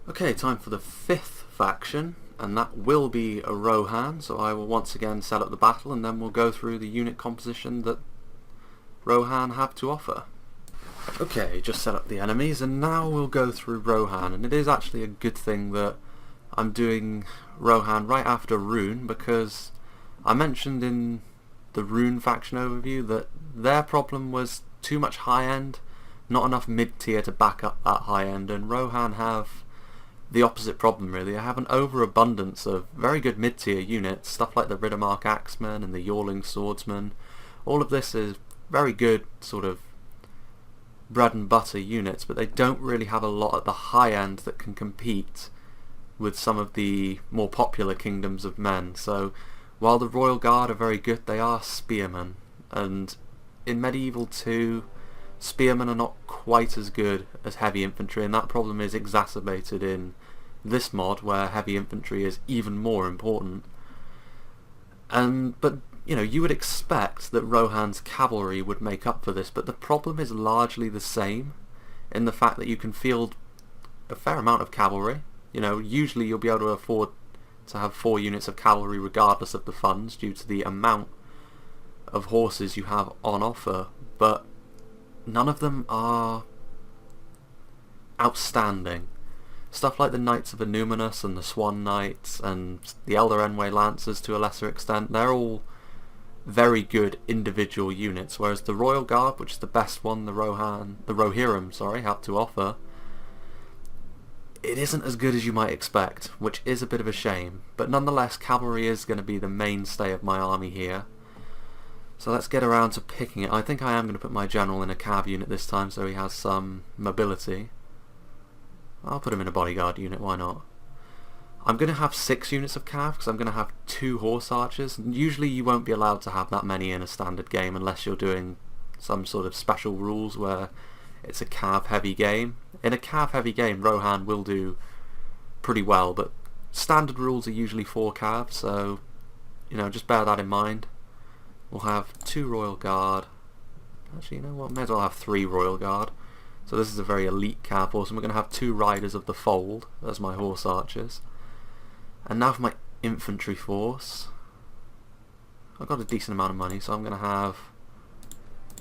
Okay, time for the fifth faction, and that will be a Rohan, so I will once again set up the battle and then we'll go through the unit composition that Rohan have to offer. Okay, just set up the enemies and now we'll go through Rohan, and it is actually a good thing that I'm doing Rohan right after Rune, because I mentioned in the Rune faction overview that their problem was too much high end, not enough mid tier to back up that high end, and Rohan have the opposite problem really. I have an overabundance of very good mid-tier units, stuff like the Riddermark Axeman and the Yawling Swordsman. All of this is very good sort of bread and butter units, but they don't really have a lot at the high end that can compete with some of the more popular kingdoms of men. So while the Royal Guard are very good, they are spearmen, and in Medieval 2 spearmen are not quite as good as heavy infantry, and that problem is exacerbated in this mod where heavy infantry is even more important. But you know, you would expect that Rohan's cavalry would make up for this, but the problem is largely the same in the fact that you can field a fair amount of cavalry. You know, usually you'll be able to afford to have 4 units of cavalry regardless of the funds due to the amount of horses you have on offer, but none of them are outstanding. Stuff like the Knights of Enuminus and the Swan Knights and the Elder Enway Lancers to a lesser extent, they're all very good individual units, whereas the Royal Guard, which is the best one the Rohirrim have to offer, it isn't as good as you might expect, which is a bit of a shame. But nonetheless, cavalry is going to be the mainstay of my army here. So let's get around to picking it. I think I am going to put my general in a cav unit this time so he has some mobility. I'll put him in a bodyguard unit, why not? I'm going to have 6 units of cav because I'm going to have 2 horse archers. Usually you won't be allowed to have that many in a standard game unless you're doing some sort of special rules where it's a cav heavy game. In a cav heavy game, Rohan will do pretty well, but standard rules are usually 4 cav, so you know, just bear that in mind. We'll have 2 Royal Guard. Actually, you know what? May as well have 3 Royal Guard. So this is a very elite cav horse, and we're going to have 2 Riders of the Fold as my horse archers. And now for my infantry force. I've got a decent amount of money, so I'm going to have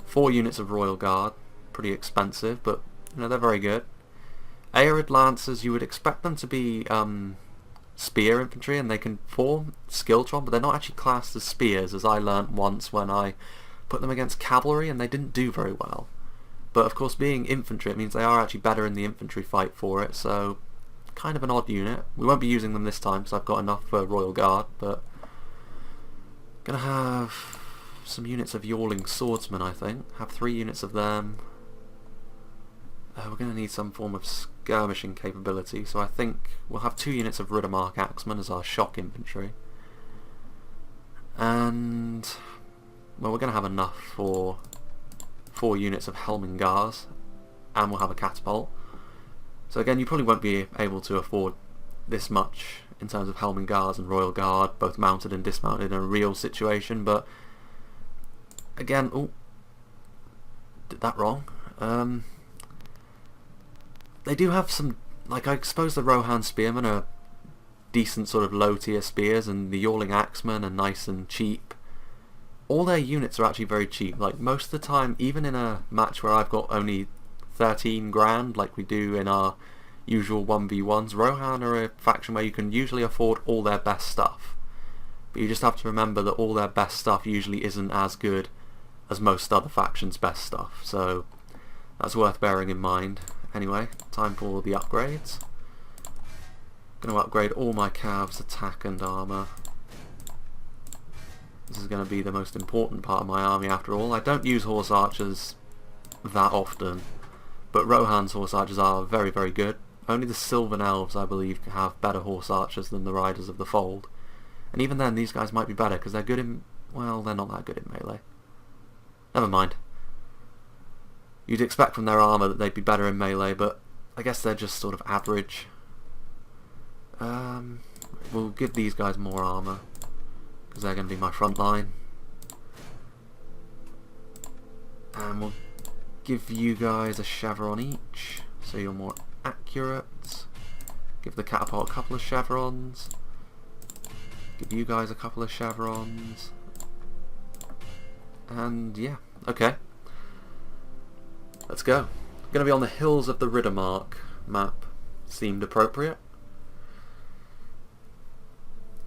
4 units of Royal Guard. Pretty expensive, but you know, they're very good. Arid Lancers, you would expect them to be spear infantry, and they can form Skiltron, but they're not actually classed as spears, as I learnt once when I put them against cavalry, and they didn't do very well. But of course, being infantry, it means they are actually better in the infantry fight for it, so kind of an odd unit. We won't be using them this time because I've got enough for Royal Guard, but gonna have some units of Yawling Swordsmen, I think. Have 3 units of them. We're going to need some form of skirmishing capability, so I think we'll have 2 units of Riddermark Axemen as our shock infantry. And well, we're going to have enough for 4 units of Helmingars, and we'll have a catapult. So again, you probably won't be able to afford this much in terms of Helmingars and Royal Guard, both mounted and dismounted in a real situation, but again, oh, did that wrong. They do have some, like, I suppose the Rohan Spearmen are decent sort of low tier spears, and the Yawling Axemen are nice and cheap. All their units are actually very cheap. Like, most of the time, even in a match where I've got only 13 grand, like we do in our usual 1v1s, Rohan are a faction where you can usually afford all their best stuff. But you just have to remember that all their best stuff usually isn't as good as most other factions' best stuff. So that's worth bearing in mind. Anyway, time for the upgrades. Going to upgrade all my calves' attack and armour. This is going to be the most important part of my army after all. I don't use horse archers that often, but Rohan's horse archers are very, very good. Only the Sylvan Elves, I believe, have better horse archers than the Riders of the Fold. And even then, these guys might be better because they're good in... well, they're not that good in melee. Never mind. You'd expect from their armour that they'd be better in melee, but I guess they're just sort of average. We'll give these guys more armour because they're going to be my front line. And we'll give you guys a chevron each, so you're more accurate. Give the catapult a couple of chevrons. Give you guys a couple of chevrons. And yeah, okay. Let's go. Going to be on the hills of the Riddermark map. Seemed appropriate.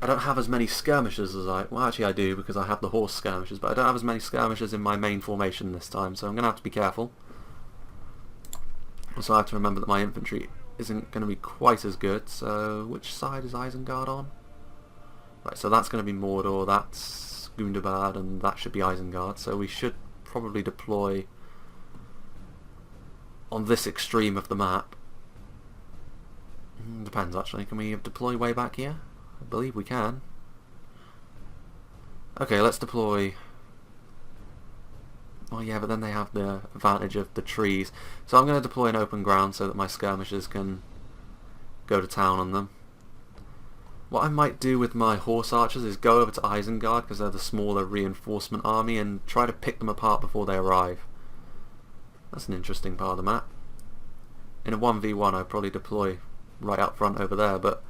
I don't have as many skirmishers as well actually I do because I have the horse skirmishers, but I don't have as many skirmishers in my main formation this time, so I'm going to have to be careful. Also I have to remember that my infantry isn't going to be quite as good, so which side is Isengard on? Right, so that's going to be Mordor, that's Gundabad, and that should be Isengard, so we should probably deploy on this extreme of the map. Depends actually, can we deploy way back here? I believe we can. Okay, let's deploy. Oh yeah, but then they have the advantage of the trees. So I'm going to deploy an open ground so that my skirmishers can go to town on them. What I might do with my horse archers is go over to Isengard because they're the smaller reinforcement army and try to pick them apart before they arrive. That's an interesting part of the map. In a 1v1 I'd probably deploy right up front over there, but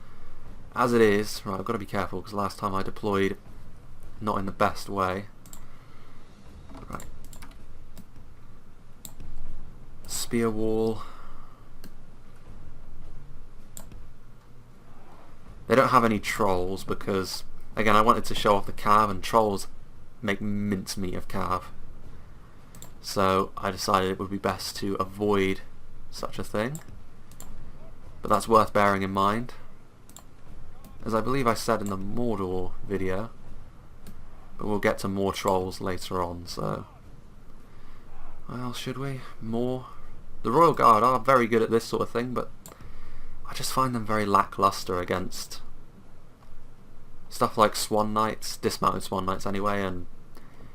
as it is, right, I've got to be careful because last time I deployed not in the best way. Right. Spear wall. They don't have any trolls because, again, I wanted to show off the cav, and trolls make mincemeat of cav. So I decided it would be best to avoid such a thing. But that's worth bearing in mind. As I believe I said in the Mordor video, but we'll get to more trolls later on, so... Well, should we? More? The Royal Guard are very good at this sort of thing, but I just find them very lackluster against stuff like Swan Knights, dismounted Swan Knights anyway, and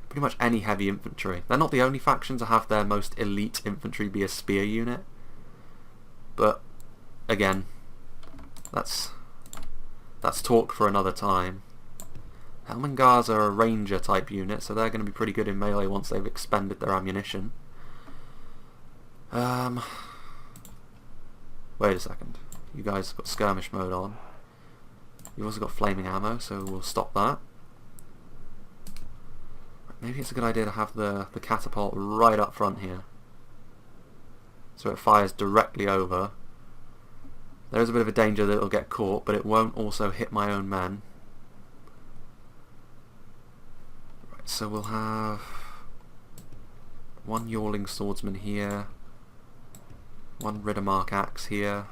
pretty much any heavy infantry. They're not the only faction to have their most elite infantry be a spear unit, but again, that's talk for another time. Helmengars are a ranger type unit, so they're going to be pretty good in melee once they've expended their ammunition. Wait a second. You guys have got skirmish mode on. You've also got flaming ammo, so we'll stop that. Maybe it's a good idea to have the catapult right up front here, so it fires directly over. There is a bit of a danger that it'll get caught, but it won't also hit my own men. Right, so we'll have one Yawling Swordsman here, one Riddermark Axe here.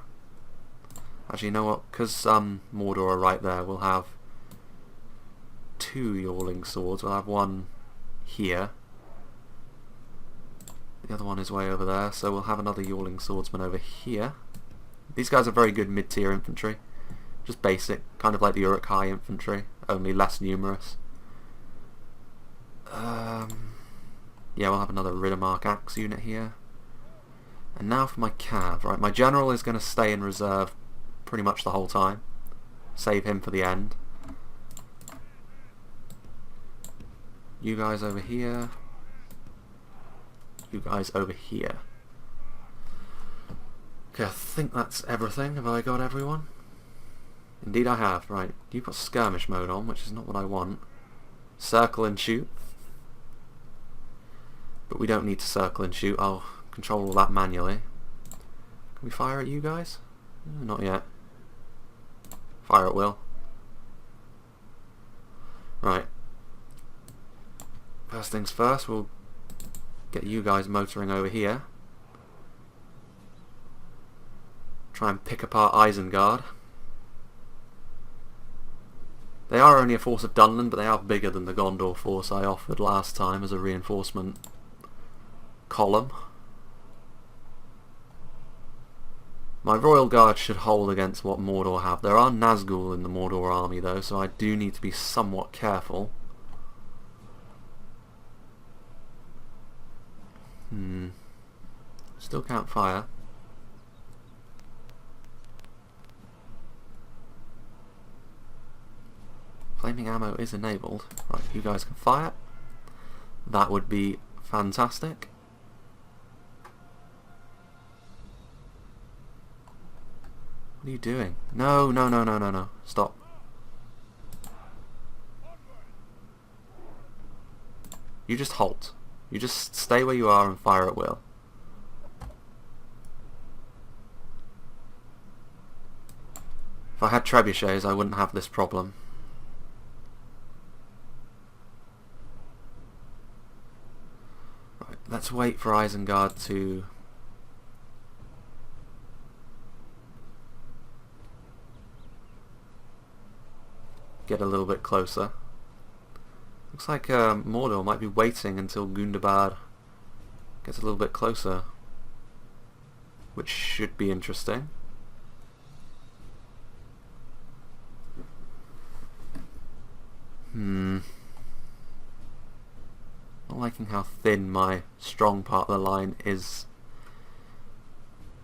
Actually, you know what? Because Mordor are right there, we'll have two Yawling Swords. We'll have one here. The other one is way over there, so we'll have another Yawling Swordsman over here. These guys are very good mid-tier infantry. Just basic, kind of like the Uruk-hai infantry, only less numerous. Yeah, we'll have another Riddermark Axe unit here. And now for my cav. Right, my general is going to stay in reserve pretty much the whole time. Save him for the end. You guys over here. You guys over here. Okay, I think that's everything. Have I got everyone? Indeed I have. Right, you've got skirmish mode on, which is not what I want. Circle and shoot. But we don't need to circle and shoot. I'll control all that manually. Can we fire at you guys? Not yet. Fire at will. Right. First things first, we'll get you guys motoring over here. Try and pick apart Isengard. They are only a force of Dunland, but they are bigger than the Gondor force I offered last time as a reinforcement column. My Royal Guard should hold against what Mordor have. There are Naz'gul in the Mordor army though, so I do need to be somewhat careful. Still can't fire. Flaming ammo is enabled. Right, you guys can fire. That would be fantastic. What are you doing? No, no, no, no, no, no. Stop. You just halt. You just stay where you are and fire at will. If I had trebuchets, I wouldn't have this problem. Right, let's wait for Isengard to get a little bit closer. Looks like Mordor might be waiting until Gundabad gets a little bit closer, which should be interesting. Not liking how thin my strong part of the line is.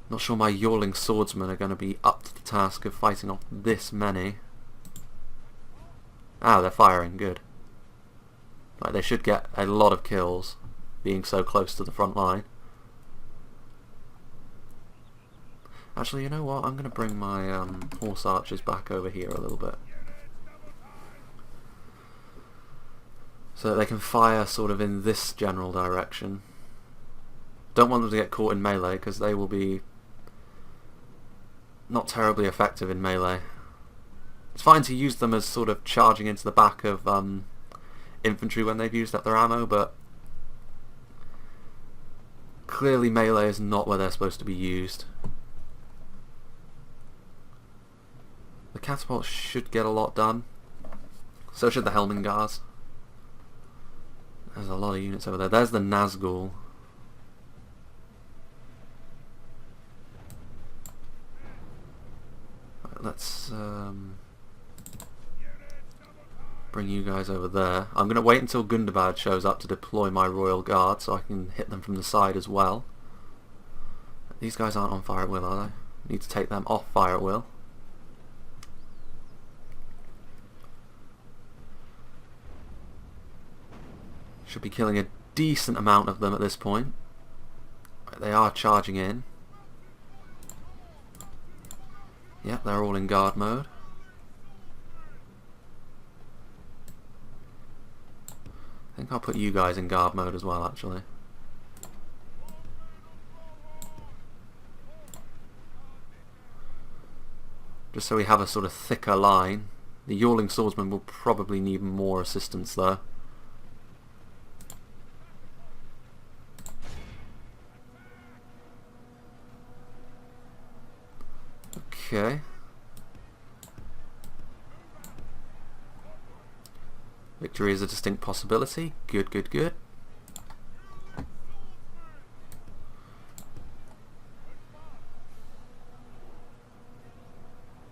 Not sure my Yawling swordsmen are going to be up to the task of fighting off this many. Ah, they're firing, good. Like, they should get a lot of kills being so close to the front line. Actually, you know what? I'm going to bring my horse archers back over here a little bit, so that they can fire sort of in this general direction. Don't want them to get caught in melee, because they will be not terribly effective in melee. It's fine to use them as sort of charging into the back of infantry when they've used up their ammo, but clearly melee is not where they're supposed to be used. The catapults should get a lot done. So should the Helmingars. There's a lot of units over there. There's the Naz'gul. Right, let's bring you guys over there. I'm going to wait until Gundabad shows up to deploy my Royal Guard so I can hit them from the side as well. These guys aren't on fire at will, are they? Need to take them off fire at will. Should be killing a decent amount of them at this point. They are charging in. Yep, they're all in guard mode. I think I'll put you guys in guard mode as well, actually. Just so we have a sort of thicker line. The Yawling swordsman will probably need more assistance though. Okay. Victory is a distinct possibility. Good, good, good.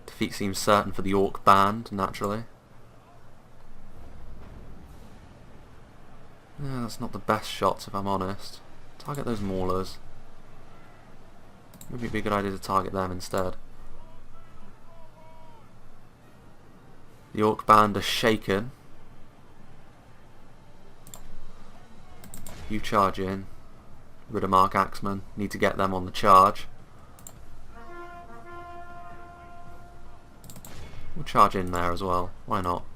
Defeat seems certain for the Orc band, naturally. Yeah, that's not the best shots, if I'm honest. Target those maulers. Maybe it'd be a good idea to target them instead. The Orc band are shaken. You charge in. Riddermark Axemen. Need to get them on the charge. We'll charge in there as well. Why not?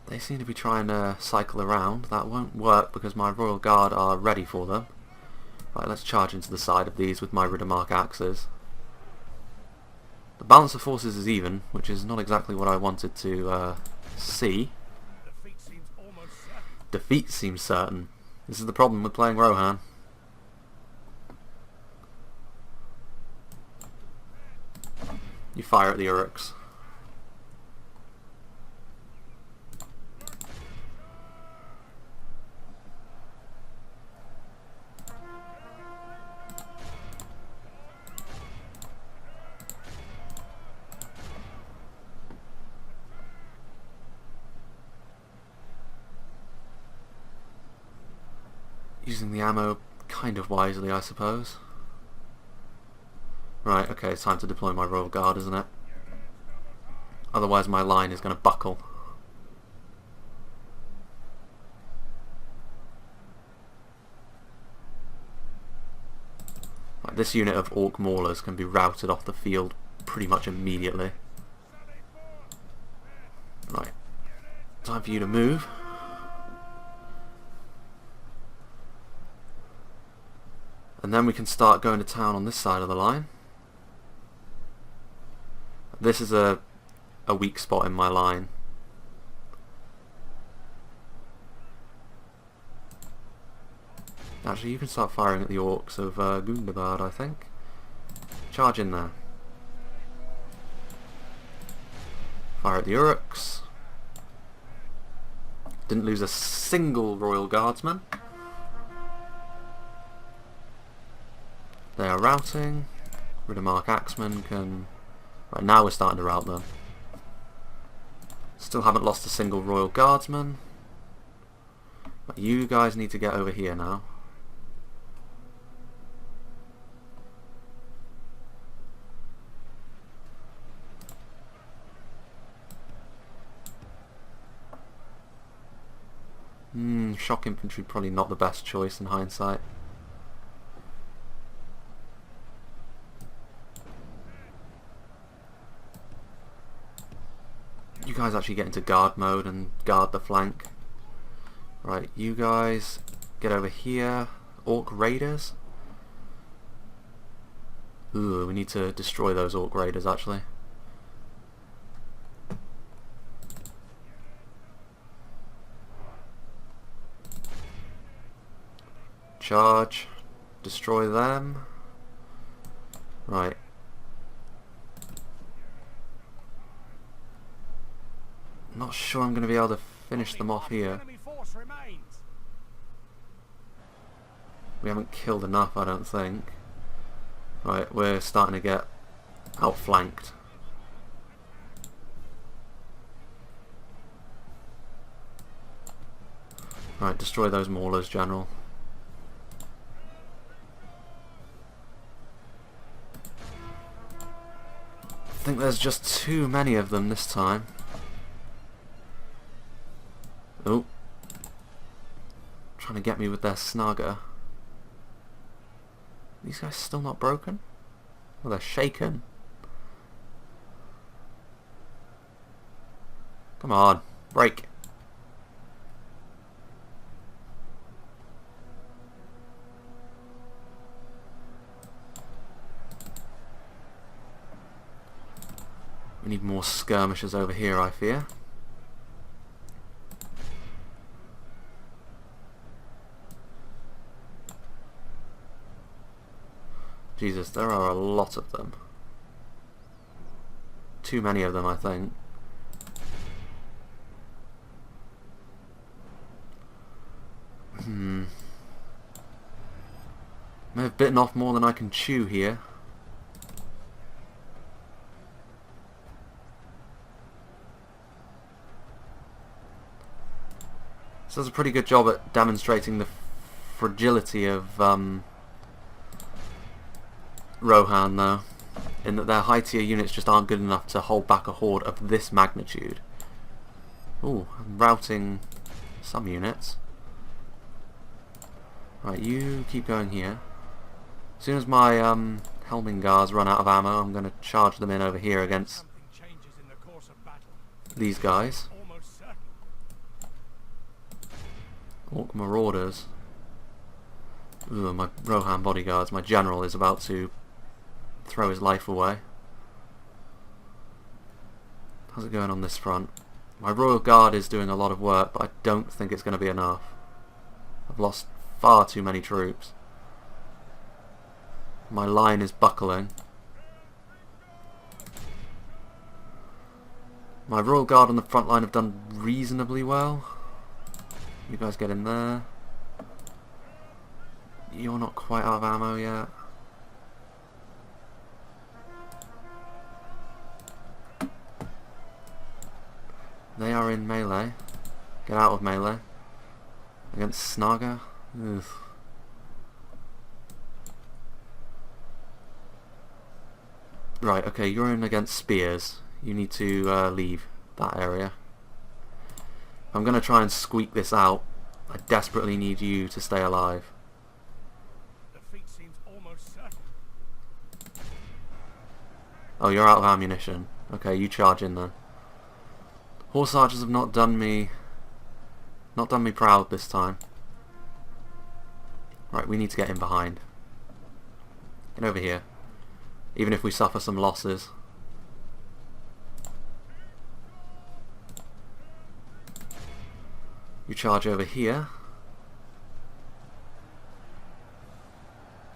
They seem to be trying to cycle around. That won't work because my Royal Guard are ready for them. Right, let's charge into the side of these with my Riddermark axes. The balance of forces is even, which is not exactly what I wanted to see. Defeat seems certain. This is the problem with playing Rohan. You fire at the Uruks. Using the ammo kind of wisely, I suppose. Right, okay, it's time to deploy my Royal Guard, isn't it? Otherwise my line is going to buckle. Like, this unit of Orc Maulers can be routed off the field pretty much immediately. Right. Time for you to move. And then we can start going to town on this side of the line. This is a weak spot in my line. Actually, you can start firing at the orcs of Gundabad, I think. Charge in there. Fire at the Uruks. Didn't lose a single Royal Guardsman. They are routing. Riddermark Axemen can... Right, now we're starting to rout them. Still haven't lost a single Royal Guardsman. But you guys need to get over here now. Shock infantry probably not the best choice in hindsight. You guys actually get into guard mode and guard the flank. Right, you guys get over here. Orc Raiders. Ooh, we need to destroy those Orc Raiders actually. Charge. Destroy them. Right. Not sure I'm going to be able to finish them off here. We haven't killed enough, I don't think. Right, we're starting to get outflanked. Right, destroy those Maulers, General. I think there's just too many of them this time. Oh. Trying to get me with their Snagger. These guys still not broken? Oh, they're shaken. Come on, break. We need more skirmishers over here, I fear. Jesus, there are a lot of them. Too many of them, I think. May have bitten off more than I can chew here. This does a pretty good job at demonstrating the fragility of Rohan, though, in that their high tier units just aren't good enough to hold back a horde of this magnitude. Ooh, I'm routing some units. Right, you keep going here. As soon as my Helmingars run out of ammo, I'm going to charge them in over here against these guys. Orc Marauders. Ooh, my Rohan bodyguards. My general is about to throw his life away. How's it going on this front? My Royal Guard is doing a lot of work, but I don't think it's going to be enough. I've lost far too many troops. My line is buckling. My Royal Guard on the front line have done reasonably well. You guys get in there. You're not quite out of ammo yet. They are in melee. Get out of melee. Against Snaga. Ugh. Right, okay, you're in against spears. you need to leave that area. I'm going to try and squeak this out. I desperately need you to stay alive. Defeat seems almost certain. Oh, you're out of ammunition. Okay, you charge in then. Horse archers have not done me proud this time. Right, we need to get in behind. Get over here. Even if we suffer some losses. You charge over here.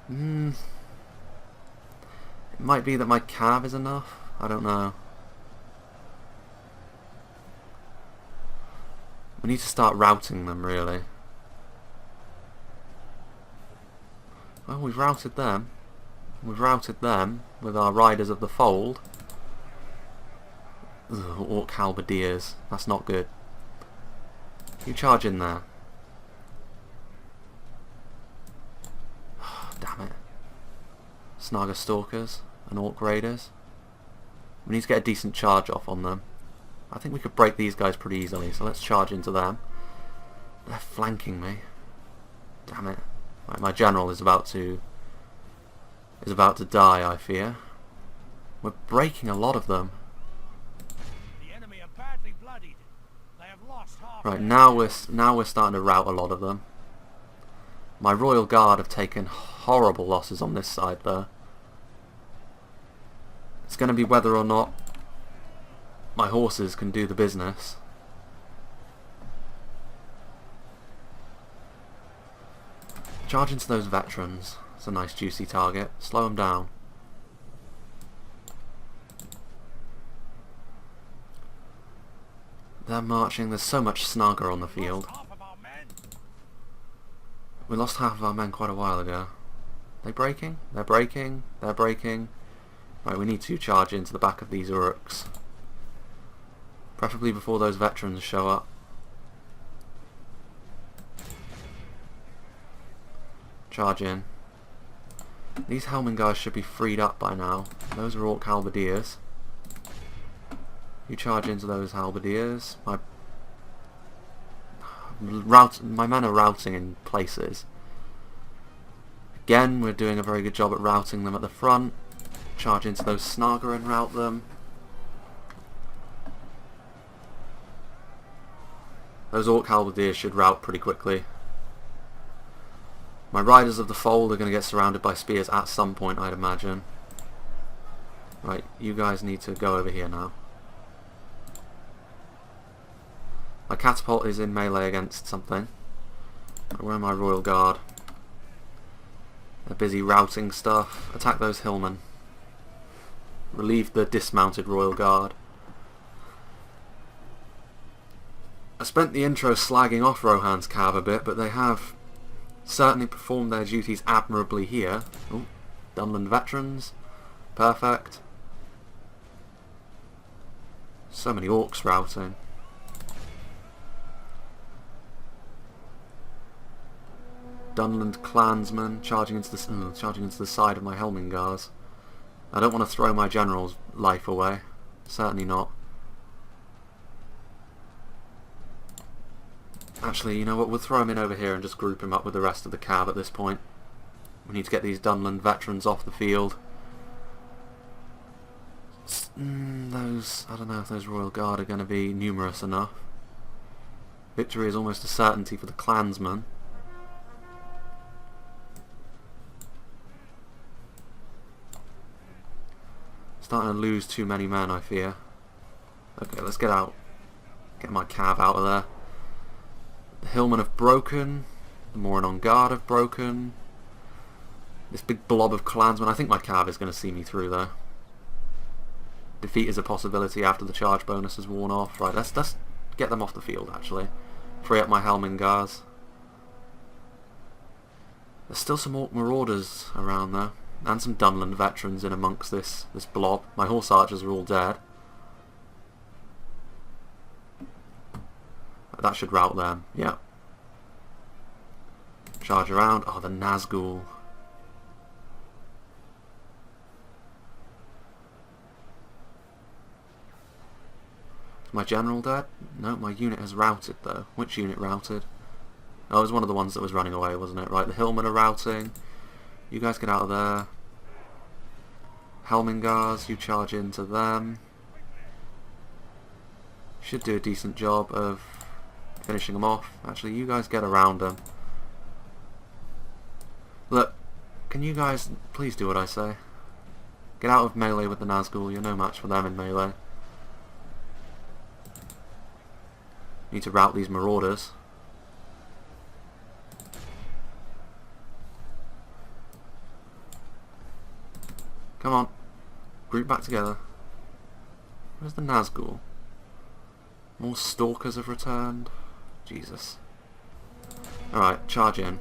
It might be that my cav is enough. I don't know. We need to start routing them, really. Well, we've routed them. We've routed them with our Riders of the Fold. Ugh, Orc Halberdiers. That's not good. You charge in there. Damn it. Snaga Stalkers and Orc Raiders. We need to get a decent charge off on them. I think we could break these guys pretty easily, so let's charge into them. They're flanking me. Damn it. Right, my general is about to die, I fear. We're breaking a lot of them. The enemy are badly bloodied. They have lost half. Right, now we're starting to rout a lot of them. My Royal Guard have taken horrible losses on this side though. It's going to be whether or not my horses can do the business. Charge into those veterans. It's a nice juicy target. Slow them down. They're marching. There's so much Snaga on the field. We lost half of our men quite a while ago. They breaking? They're breaking. They're breaking. Right, we need to charge into the back of these Uruks. Preferably before those veterans show up. Charge in. These Helman guys should be freed up by now. Those are Orc Halberdiers. You charge into those Halberdiers. My men are routing in places. Again, we're doing a very good job at routing them at the front. Charge into those Snaga and rout them. Those Orc Halberdiers should rout pretty quickly. My Riders of the Fold are going to get surrounded by spears at some point, I'd imagine. Right, you guys need to go over here now. My catapult is in melee against something. Where are my Royal Guard? They're busy routing stuff. Attack those hillmen. Relieve the dismounted Royal Guard. I spent the intro slagging off Rohan's cav a bit, but they have certainly performed their duties admirably here. Ooh, Dunland veterans. Perfect. So many orcs routing. Dunland clansmen charging into the side of my Helmingars. I don't want to throw my general's life away. Certainly not. Actually, you know what? We'll throw him in over here and just group him up with the rest of the cav at this point. We need to get these Dunland veterans off the field. I don't know if those Royal Guard are going to be numerous enough. Victory is almost a certainty for the clansmen. Starting to lose too many men, I fear. Okay, let's get out. Get my cav out of there. The hillmen have broken. The Morin on guard have broken. This big blob of clansmen. I think my cav is going to see me through though. Defeat is a possibility after the charge bonus has worn off. Right, let's get them off the field actually. Free up my Helmingars. There's still some Orc Marauders around there. And some Dunland veterans in amongst this blob. My horse archers are all dead. That should rout them, yeah. Charge around. Oh, the Naz'gul. My general dead? No, my unit has routed though. Which unit routed? Oh, it was one of the ones that was running away, wasn't it? Right, the hillmen are routing. You guys get out of there. Helmingars, you charge into them. Should do a decent job of finishing them off. Actually, you guys get around them. Look, can you guys please do what I say? Get out of melee with the Naz'gul. You're no match for them in melee. Need to rout these marauders. Come on. Group back together. Where's the Naz'gul? More stalkers have returned. Jesus. Alright, charge in.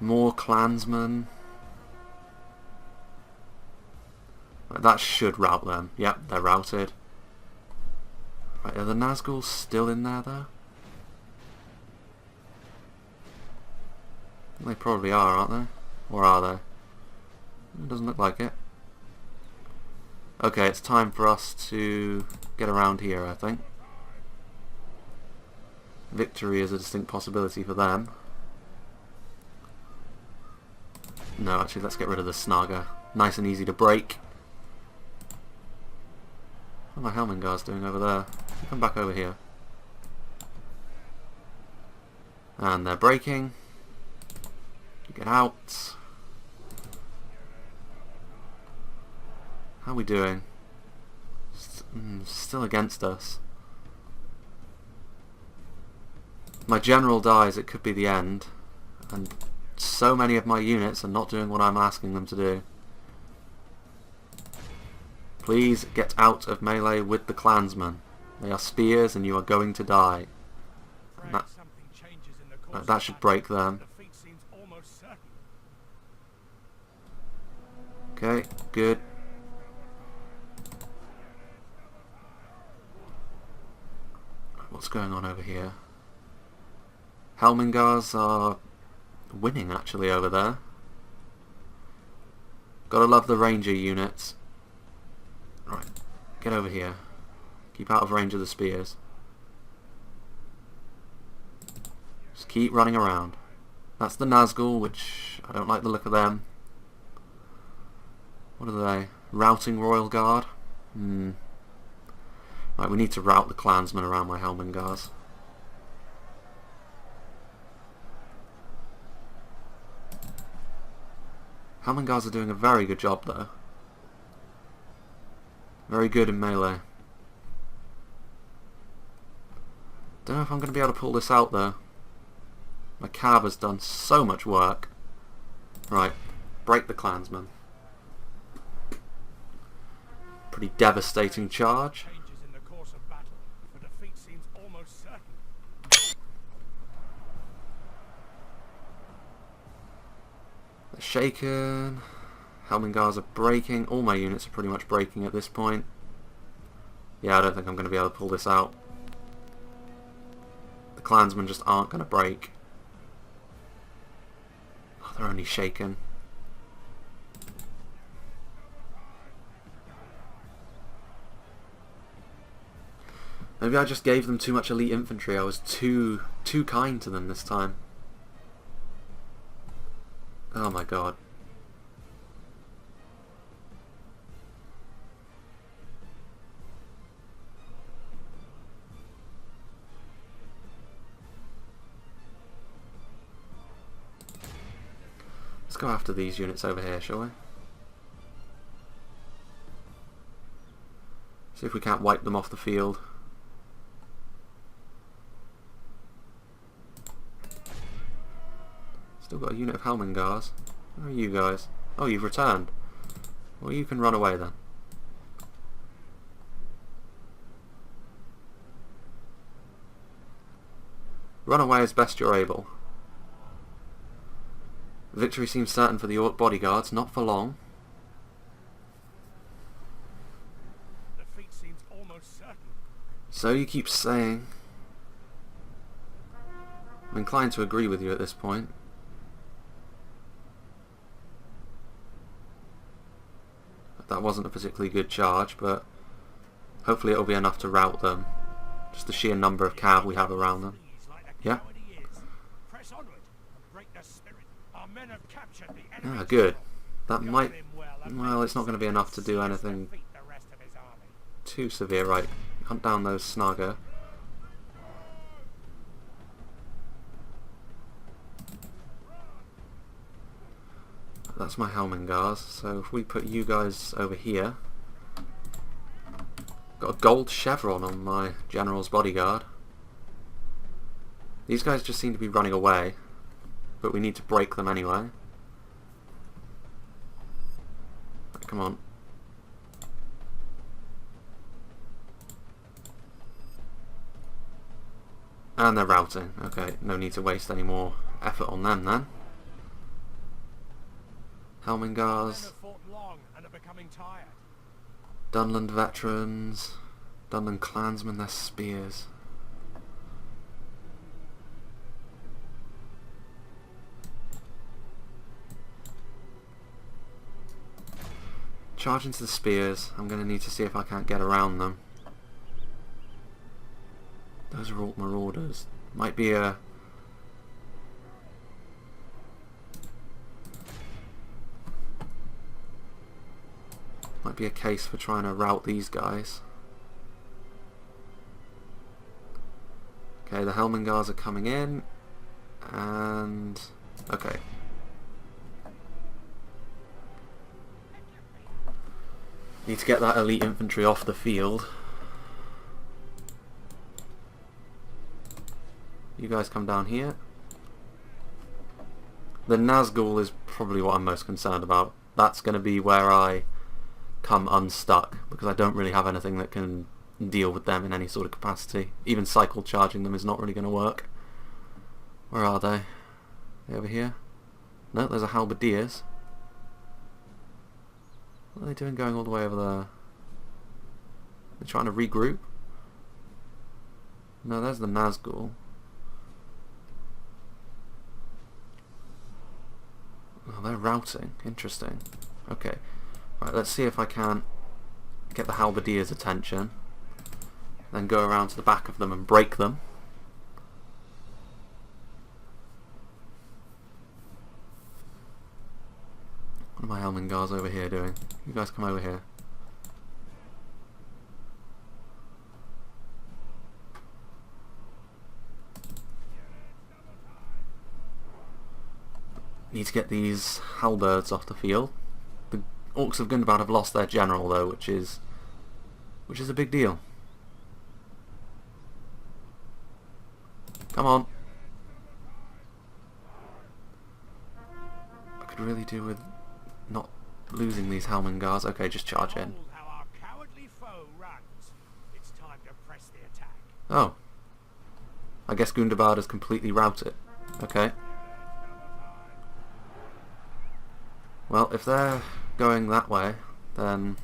More clansmen. Right, that should rout them. Yep, they're routed. Right, are the Naz'gul still in there though? They probably are, aren't they? Or are they? It doesn't look like it. Okay, it's time for us to get around here, I think. Victory is a distinct possibility for them. No, actually, let's get rid of the Snaga. Nice and easy to break. What are my Helmingars doing over there? Come back over here. And they're breaking. Get out. How are we doing? Still against us. My general dies, it could be the end. And so many of my units are not doing what I'm asking them to do. Please get out of melee with the clansmen. They are spears and you are going to die. And that should break them. Okay, good. What's going on over here? Helmingars are winning actually over there. Gotta love the ranger units. Right, get over here. Keep out of range of the spears. Just keep running around. That's the Naz'gul, which I don't like the look of them. What are they? Routing Royal Guard? Right, we need to rout the clansmen around my Helmingars. Helmingars are doing a very good job though. Very good in melee. Don't know if I'm going to be able to pull this out though. My cav has done so much work. Right, break the clansmen. Pretty devastating charge. They're shaken. Helmingars are breaking. All my units are pretty much breaking at this point. Yeah, I don't think I'm going to be able to pull this out. The clansmen just aren't going to break. Oh, they're only shaken. Maybe I just gave them too much elite infantry. I was too kind to them this time. Oh my god. Let's go after these units over here, shall we? See if we can't wipe them off the field. Still got a unit of Helmingars. Where are you guys? Oh, you've returned. Well, you can run away then. Run away as best you're able. Victory seems certain for the Orc bodyguards, not for long. Defeat seems almost certain. So you keep saying. I'm inclined to agree with you at this point. that wasn't a particularly good charge, but hopefully it'll be enough to rout them. Just the sheer number of cav we have around them. Yeah. Press onward and break their spirit. Our men have captured the enemy. Ah, good. That might... Well, it's not going to be enough to do anything too severe. Right, hunt down those snugger. That's my Helmingars, so if we put you guys over here... Got a gold chevron on my general's bodyguard. These guys just seem to be running away, but we need to break them anyway. Right, come on. And they're routing. Okay, no need to waste any more effort on them then. Helmingars. Dunland veterans. Dunland clansmen, their spears. Charge into the spears. I'm going to need to see if I can't get around them. Those are all marauders. Might be a... Might be a case for trying to rout these guys. Okay, the Helmingars are coming in. And... okay. Need to get that elite infantry off the field. You guys come down here. The Naz'gul is probably what I'm most concerned about. That's going to be where I come unstuck, because I don't really have anything that can deal with them in any sort of capacity. Even cycle charging them is not really going to work. Where are they? Are they over here? No, there's a halberdiers. What are they doing going all the way over there? They're trying to regroup? No, there's the Naz'gul. Oh, they're routing. Interesting. Okay. Right, let's see if I can get the halberdiers' attention. Then go around to the back of them and break them. What are my Helmingars over here doing? You guys come over here. Need to get these halberds off the field. The Orcs of Gundabad have lost their general though, which is a big deal. Come on. I could really do with not losing these Helmingars. Okay, just charge in. Oh. I guess Gundabad has completely routed. Okay. Well, if they're going that way, then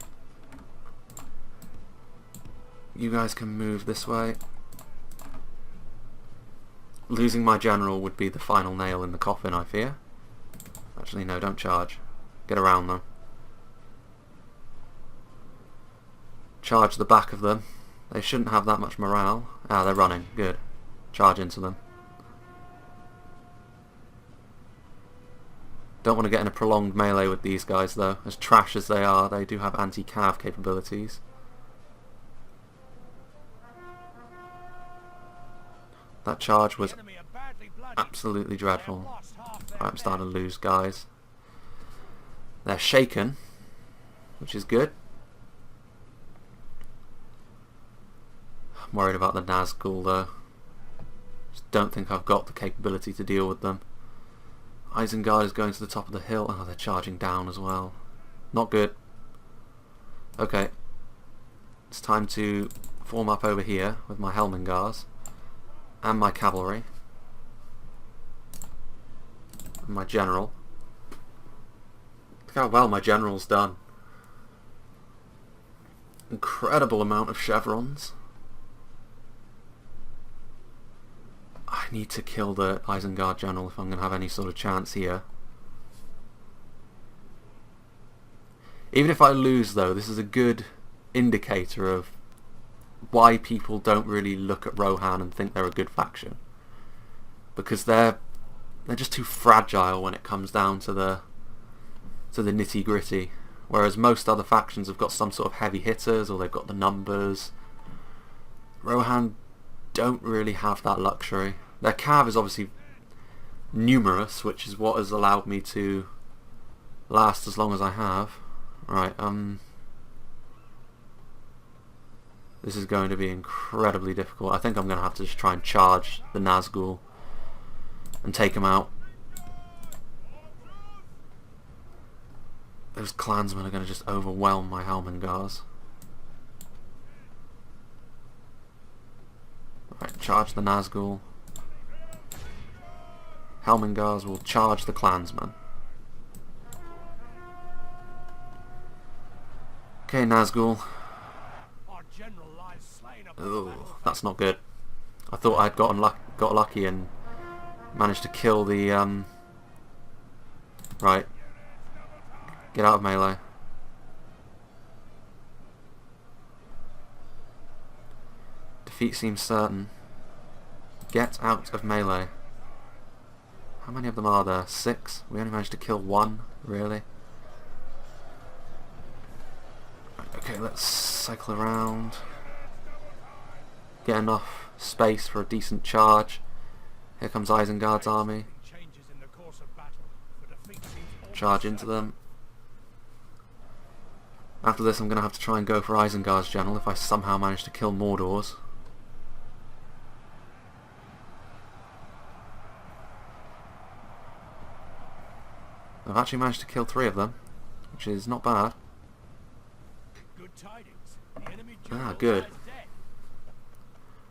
you guys can move this way. Losing my general would be the final nail in the coffin, I fear. Actually, no, don't charge. Get around them. Charge the back of them. They shouldn't have that much morale. Ah, they're running. Good. Charge into them. Don't want to get in a prolonged melee with these guys though. As trash as they are, they do have anti-cav capabilities. That charge was absolutely dreadful. I'm starting to lose guys. They're shaken, which is good. I'm worried about the Naz'gul though. Just don't think I've got the capability to deal with them. Isengard is going to the top of the hill. Oh, they're charging down as well. Not good. Okay. It's time to form up over here with my Helmingars and my cavalry and my general. Look how well my general's done. Incredible amount of chevrons. I need to kill the Isengard general if I'm going to have any sort of chance here. Even if I lose though, this is a good indicator of why people don't really look at Rohan and think they're a good faction. Because they're just too fragile when it comes down to the nitty gritty. Whereas most other factions have got some sort of heavy hitters, or they've got the numbers. Rohan don't really have that luxury. Their cav is obviously numerous, which is what has allowed me to last as long as I have. Right, this is going to be incredibly difficult. I think I'm going to have to just try and charge the Naz'gul and take him out. Those clansmen are going to just overwhelm my Helmengars. Right, charge the Naz'gul. Helmengars will charge the clansmen. Okay, Naz'gul. Oh, that's not good. I thought I'd got lucky and managed to kill the Right. Get out of melee. Defeat seems certain. Get out of melee. How many of them are there? 6? We only managed to kill 1, really? Okay, let's cycle around. Get enough space for a decent charge. Here comes Isengard's army. Charge into them. After this I'm going to have to try and go for Isengard's general if I somehow manage to kill Mordor's. I've actually managed to kill 3 of them, which is not bad. Ah, good.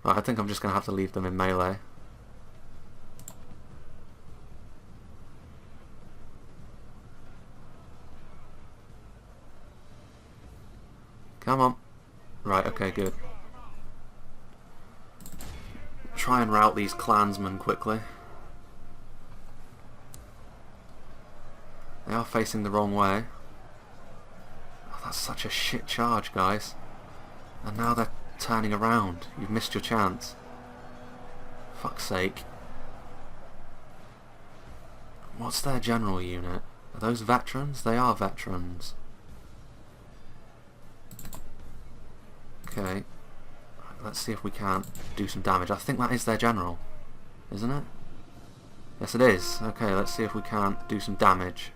Right, I think I'm just going to have to leave them in melee. Come on. Right, okay, good. Try and rout these clansmen quickly. They are facing the wrong way. Oh, that's such a shit charge, guys. And now they're turning around. You've missed your chance. Fuck's sake. What's their general unit? Are those veterans? They are veterans. Okay. Let's see if we can't do some damage. I think that is their general. Isn't it? Yes, it is. Okay, let's see if we can't do some damage.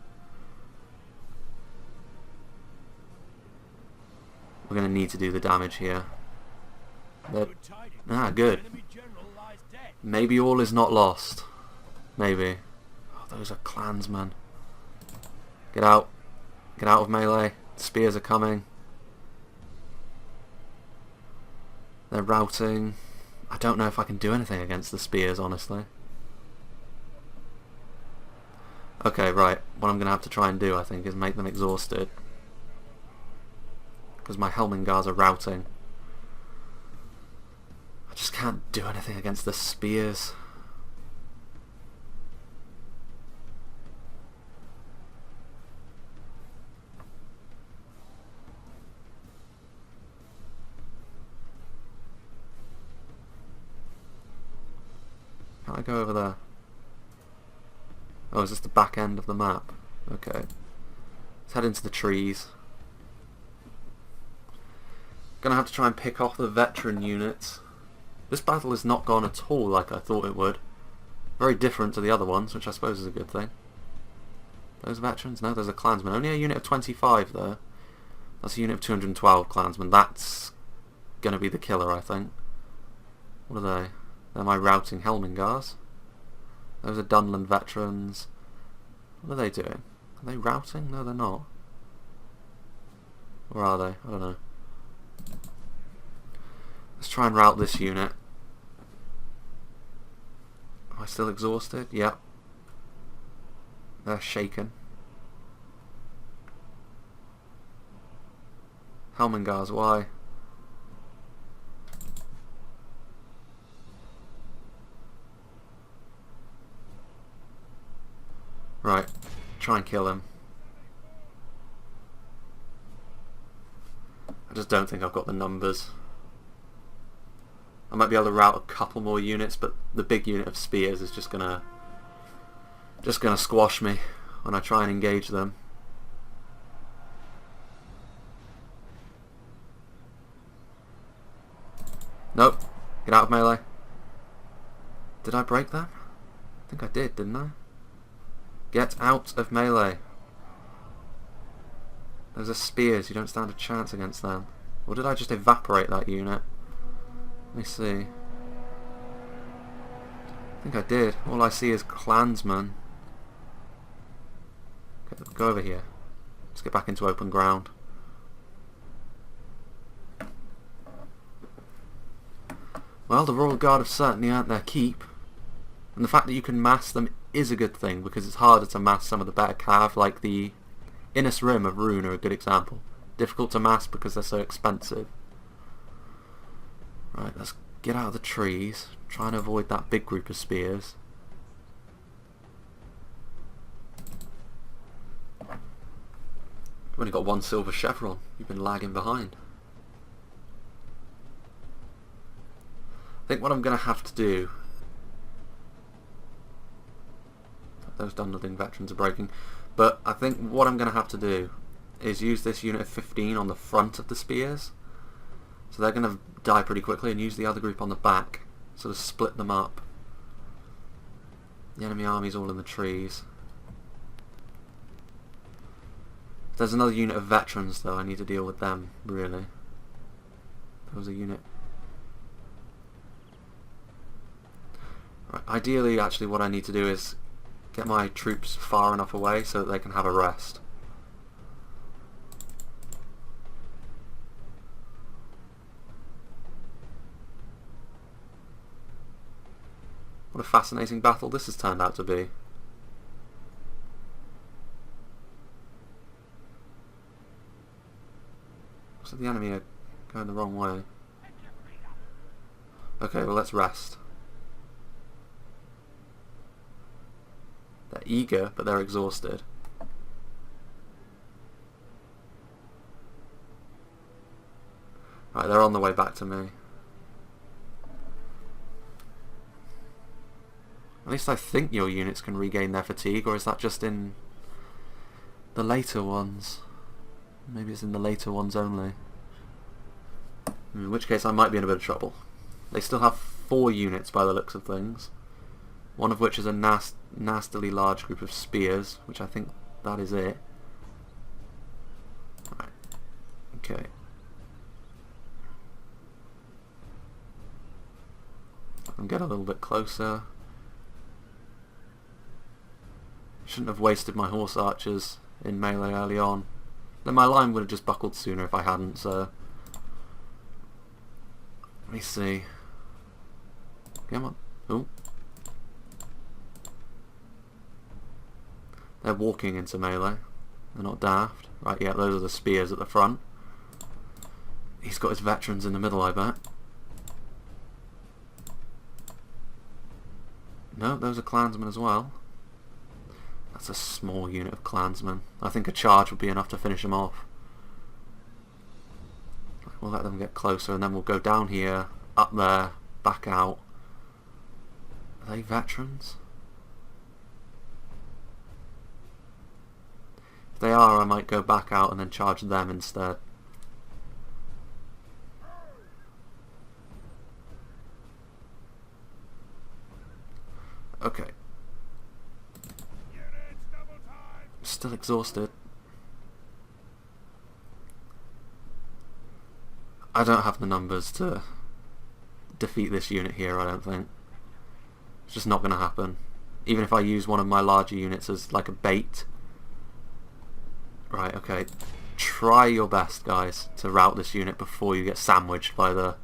We're going to need to do the damage here. Ah, good. Maybe all is not lost. Maybe. Oh, those are clansmen. Get out. Get out of melee. Spears are coming. They're routing. I don't know if I can do anything against the spears, honestly. Okay, right. What I'm going to have to try and do, I think, is make them exhausted. Because my Helmengars are routing. I just can't do anything against the spears. Can't I go over there? Oh, is this the back end of the map? Okay. Let's head into the trees. Gonna have to try and pick off the veteran units. This battle has not gone at all like I thought it would. Very different to the other ones, which I suppose is a good thing. Those veterans? No, there's a clansman. Only a unit of 25 there. That's a unit of 212 clansmen. That's gonna be the killer, I think. What are they? They're my routing Helmengars. Those are Dunland veterans. What are they doing? Are they routing? No, they're not. Where are they? I don't know. Let's try and rout this unit. Am I still exhausted? Yep. They're shaken. Helmengars, why? Right. Try and kill him. just don't think I've got the numbers. I might be able to route a couple more units, but the big unit of spears is just gonna squash me when I try and engage them. Nope. Get out of melee. Did I break them? I think I did, didn't I? Get out of melee. Those are spears, you don't stand a chance against them. Or did I just evaporate that unit? Let me see. I think I did. All I see is clansmen. Okay, go over here. Let's get back into open ground. Well, the Royal Guard have certainly earned their keep. And the fact that you can mass them is a good thing, because it's harder to mass some of the better cav, like the Innis Rim of Rune are a good example. Difficult to mass because they're so expensive. Right, let's get out of the trees. Try and avoid that big group of spears. You've only got one silver chevron. You've been lagging behind. I think what I'm going to have to do... Those Dunderling veterans are breaking. But I think what I'm going to have to do is use this unit of 15 on the front of the spears. So they're going to die pretty quickly, and use the other group on the back. Sort of split them up. The enemy army's all in the trees. If there's another unit of veterans though, I need to deal with them, really. There was a unit... Right, ideally, actually, what I need to do is get my troops far enough away so that they can have a rest. What a fascinating battle this has turned out to be. So the enemy are going the wrong way. Okay, well, let's rest. They're eager, but they're exhausted. Right, they're on the way back to me. At least I think your units can regain their fatigue, or is that just in the later ones? Maybe it's in the later ones only. In which case I might be in a bit of trouble. They still have 4 units by the looks of things. One of which is a nastily large group of spears, which I think that is it. Right. Okay. I can get a little bit closer. Shouldn't have wasted my horse archers in melee early on. Then my line would have just buckled sooner if I hadn't, so... Let me see. Come on. Ooh. They're walking into melee. They're not daft. Right, yeah, those are the spears at the front. He's got his veterans in the middle, I bet. No, those are clansmen as well. That's a small unit of clansmen. I think a charge would be enough to finish them off. We'll let them get closer, and then we'll go down here, up there, back out. Are they veterans? If they are, I might go back out and then charge them instead. Okay. Still exhausted. I don't have the numbers to defeat this unit here, I don't think. It's just not going to happen. Even if I use one of my larger units as like a bait. Right, okay. Try your best, guys, to rout this unit before you get sandwiched by the...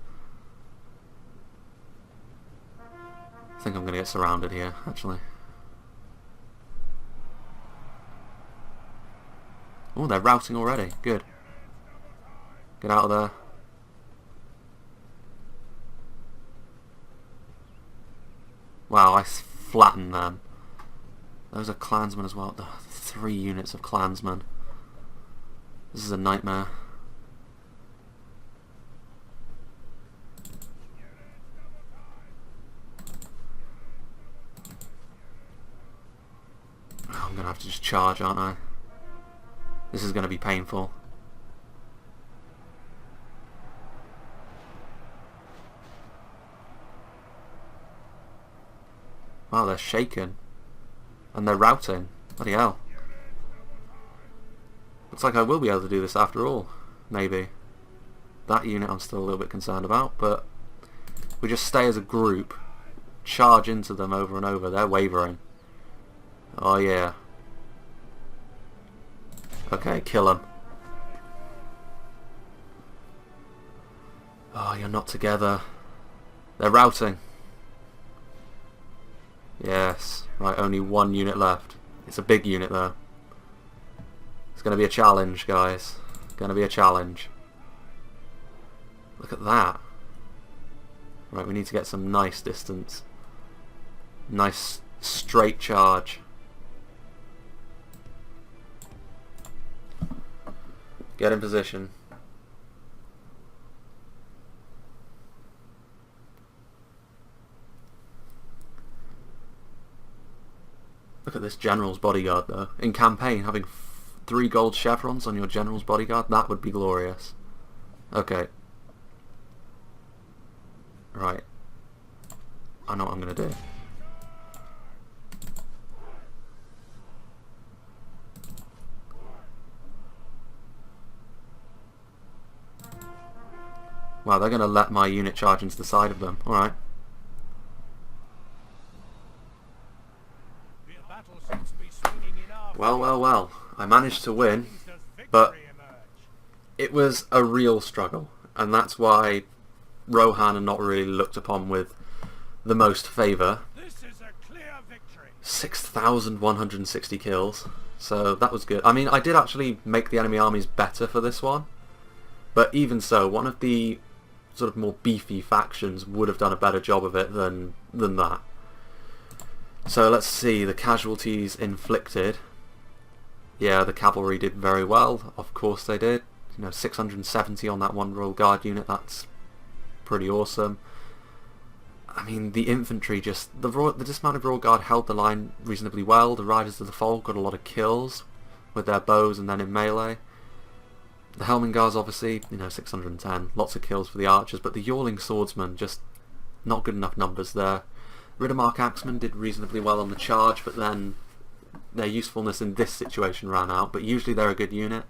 I think I'm going to get surrounded here, actually. Oh, they're routing already. Good. Get out of there. Wow, I flattened them. Those are clansmen as well. 3 units of clansmen. This is a nightmare. I'm going to have to just charge, aren't I? This is going to be painful. Wow, they're shaken. And they're routing. Bloody hell. Looks like I will be able to do this after all. Maybe. That unit I'm still a little bit concerned about, but we just stay as a group, charge into them over and over. They're wavering. Oh yeah. Okay, kill them. Oh, you're not together. They're routing. Yes. Right, only one unit left. It's a big unit though. It's going to be a challenge, guys. Going to be a challenge. Look at that. Right, we need to get some nice distance. Nice straight charge. Get in position. Look at this general's bodyguard though. In campaign, having 3 gold chevrons on your general's bodyguard, that would be glorious. Okay. Right. I know what I'm going to do. Wow, they're going to let my unit charge into the side of them. Alright. Well, well, well. I managed to win, but it was a real struggle. And that's why Rohan are not really looked upon with the most favour. 6,160 kills. So that was good. I mean, I did actually make the enemy armies better for this one. But even so, one of the sort of more beefy factions would have done a better job of it than that. So let's see, the casualties inflicted. Yeah, the cavalry did very well. Of course they did. You know, 670 on that one Royal Guard unit. That's pretty awesome. I mean, the infantry just... The dismounted Royal Guard held the line reasonably well. The Riders of the Fold got a lot of kills with their bows and then in melee. The Helmingars, obviously, you know, 610. Lots of kills for the archers, but the Yawling Swordsmen, just not good enough numbers there. Riddermark Axemen did reasonably well on the charge, but then their usefulness in this situation ran out. But usually they're a good unit.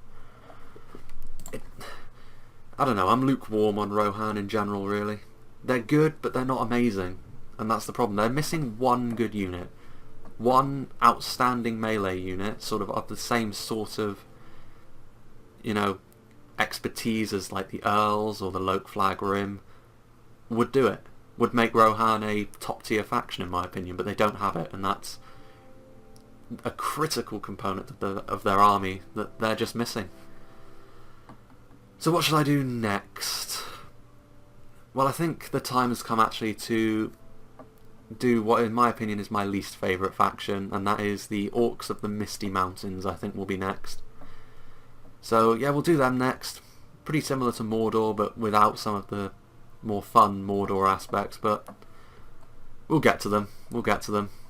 I don't know, I'm lukewarm on Rohan in general, really. They're good, but they're not amazing. And that's the problem. They're missing one good unit. One outstanding melee unit, sort of the same sort of, you know, expertise as like the Earls or the Loke Flag Rim would do it. Would make Rohan a top tier faction in my opinion, but they don't have it, and that's a critical component of their army that they're just missing. So what should I do next? Well, I think the time has come actually to do what in my opinion is my least favourite faction, and that is the Orcs of the Misty Mountains. I think will be next. So yeah, we'll do them next. Pretty similar to Mordor, but without some of the more fun Mordor aspects, but we'll get to them. We'll get to them.